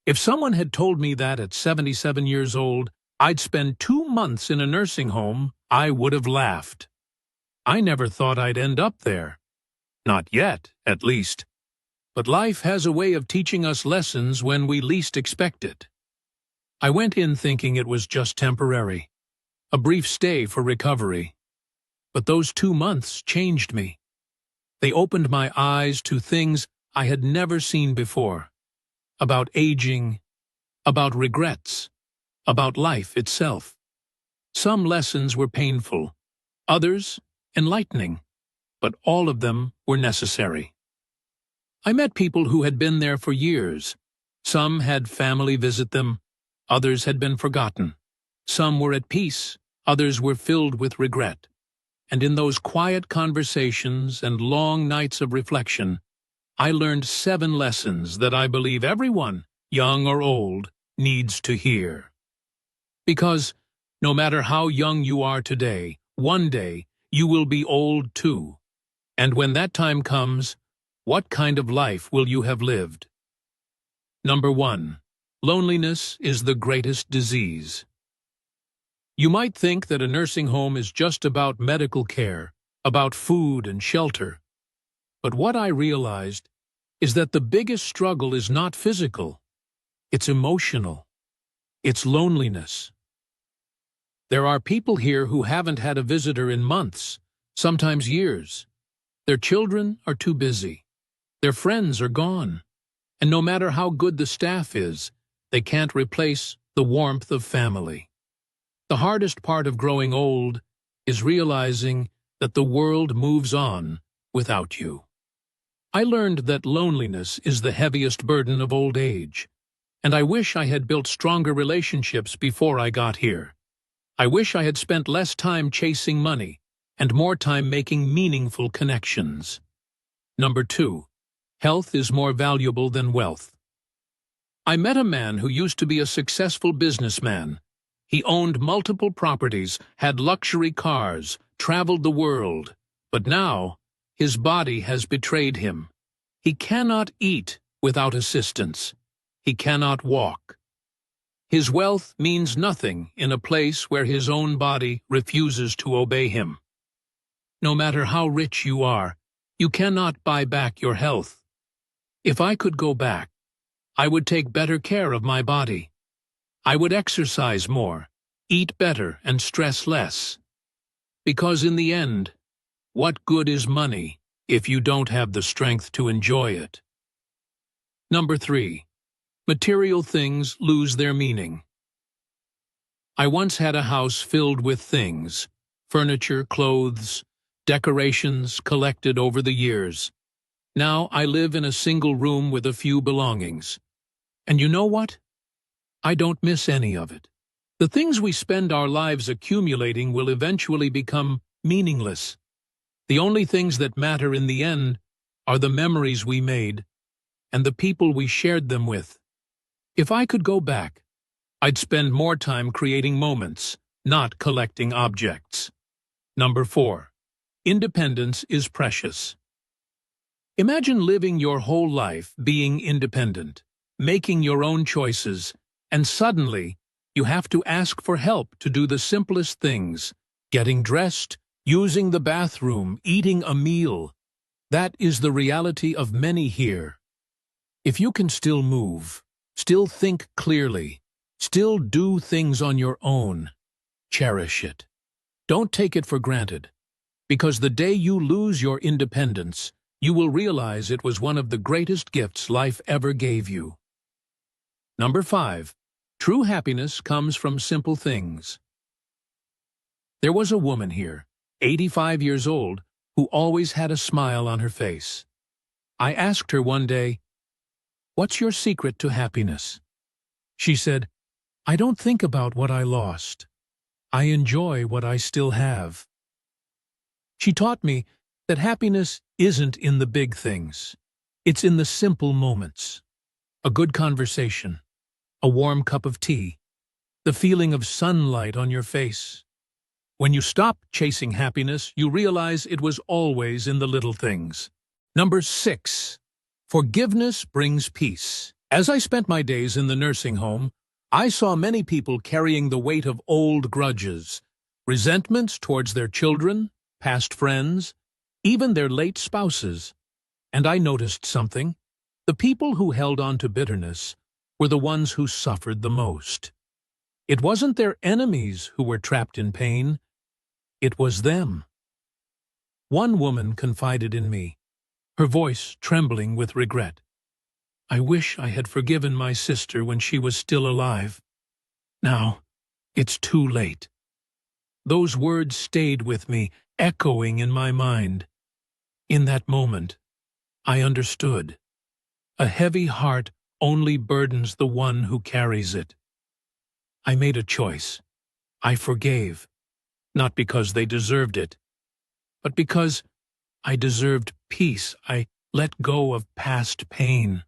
If someone had told me that at 77 years old, I'd spend 2 months in a nursing home, I would have laughed. I never thought I'd end up there. Not yet, at least. But life has a way of teaching us lessons when we least expect it. I went in thinking it was just temporary, a brief stay for recovery. But those 2 months changed me. They opened my eyes to things I had never seen before. About aging, about regrets, about life itself. Some lessons were painful, others enlightening, but all of them were necessary. I met people who had been there for years. Some had family visit them, others had been forgotten. Some were at peace, others were filled with regret. And in those quiet conversations and long nights of reflection, I learned 7 lessons that I believe everyone, young or old, needs to hear. Because no matter how young you are today, one day you will be old too. And when that time comes, what kind of life will you have lived? Number 1. Loneliness is the greatest disease. You might think that a nursing home is just about medical care, about food and shelter. But what I realized is that the biggest struggle is not physical, it's emotional. It's loneliness. There are people here who haven't had a visitor in months, sometimes years. Their children are too busy. Their friends are gone. And no matter how good the staff is, they can't replace the warmth of family. The hardest part of growing old is realizing that the world moves on without you. I learned that loneliness is the heaviest burden of old age, and I wish I had built stronger relationships before I got here. I wish I had spent less time chasing money and more time making meaningful connections. Number 2. Health is more valuable than wealth. I met a man who used to be a successful businessman. He owned multiple properties, had luxury cars, traveled the world, but now his body has betrayed him. He cannot eat without assistance. He cannot walk. His wealth means nothing in a place where his own body refuses to obey him. No matter how rich you are, you cannot buy back your health. If I could go back, I would take better care of my body. I would exercise more, eat better, and stress less. Because in the end, what good is money if you don't have the strength to enjoy it? Number 3. Material things lose their meaning. I once had a house filled with things, furniture, clothes, decorations collected over the years. Now I live in a single room with a few belongings. And you know what? I don't miss any of it. The things we spend our lives accumulating will eventually become meaningless. The only things that matter in the end are the memories we made and the people we shared them with. If I could go back, I'd spend more time creating moments, not collecting objects. Number 4. Independence is precious. Imagine living your whole life being independent, making your own choices, and suddenly you have to ask for help to do the simplest things, getting dressed, using the bathroom, eating a meal. That is the reality of many here. If you can still move, still think clearly, still do things on your own, cherish it. Don't take it for granted, because the day you lose your independence, you will realize it was one of the greatest gifts life ever gave you. Number 5. True happiness comes from simple things. There was a woman here, 85 years old, who always had a smile on her face. I asked her one day, "What's your secret to happiness?" She said, "I don't think about what I lost. I enjoy what I still have." She taught me that happiness isn't in the big things. It's in the simple moments. A good conversation, a warm cup of tea, the feeling of sunlight on your face. When you stop chasing happiness, you realize it was always in the little things. Number 6. Forgiveness brings peace. As I spent my days in the nursing home, I saw many people carrying the weight of old grudges, resentments towards their children, past friends, even their late spouses. And I noticed something. The people who held on to bitterness were the ones who suffered the most. It wasn't their enemies who were trapped in pain. It was them. One woman confided in me, her voice trembling with regret. "I wish I had forgiven my sister when she was still alive. Now, it's too late." Those words stayed with me, echoing in my mind. In that moment, I understood. A heavy heart only burdens the one who carries it. I made a choice. I forgave, not because they deserved it, but because I deserved peace. I let go of past pain,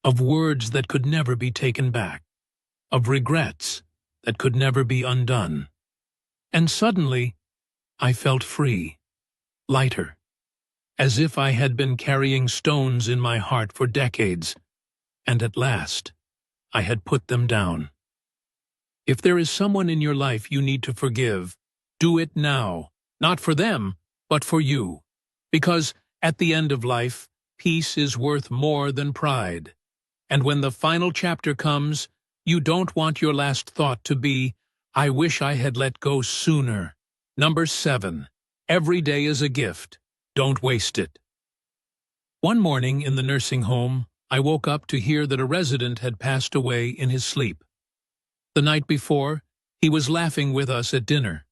of words that could never be taken back, of regrets that could never be undone. And suddenly, I felt free, lighter, as if I had been carrying stones in my heart for decades, and at last, I had put them down. If there is someone in your life you need to forgive, do it now, not for them, but for you. Because at the end of life, peace is worth more than pride. And when the final chapter comes, you don't want your last thought to be, "I wish I had let go sooner." Number 7. Every day is a gift. Don't waste it. One morning in the nursing home, I woke up to hear that a resident had passed away in his sleep. The night before, he was laughing with us at dinner.